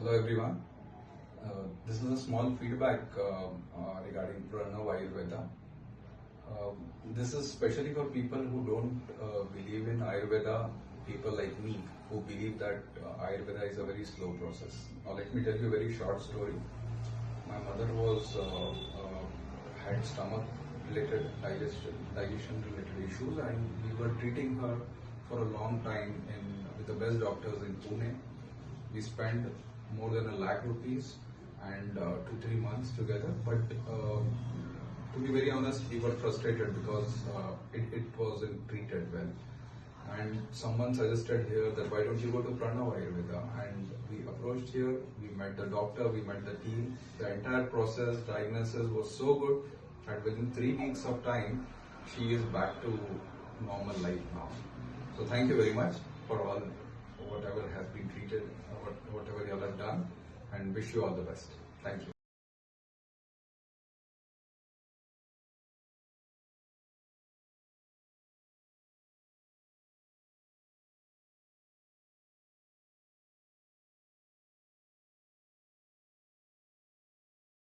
Hello everyone. This is a small feedback regarding Pranav Ayurveda. This is especially for people who don't believe in Ayurveda, people like me who believe that Ayurveda is a very slow process. Now let me tell you a very short story. My mother was had stomach related digestion related issues, and we were treating her for a long time with the best doctors in Pune. We spent more than ₹1 lakh and 2-3 months together. But to be very honest, we were frustrated because it wasn't treated well. And someone suggested here that why don't you go to Pranav Ayurveda? And we approached here, we met the doctor, we met the team. The entire process, diagnosis was so good that within 3 weeks of time, she is back to normal life now. So thank you very much for all whatever has been treated, whatever you all have done, and wish you all the best. Thank you.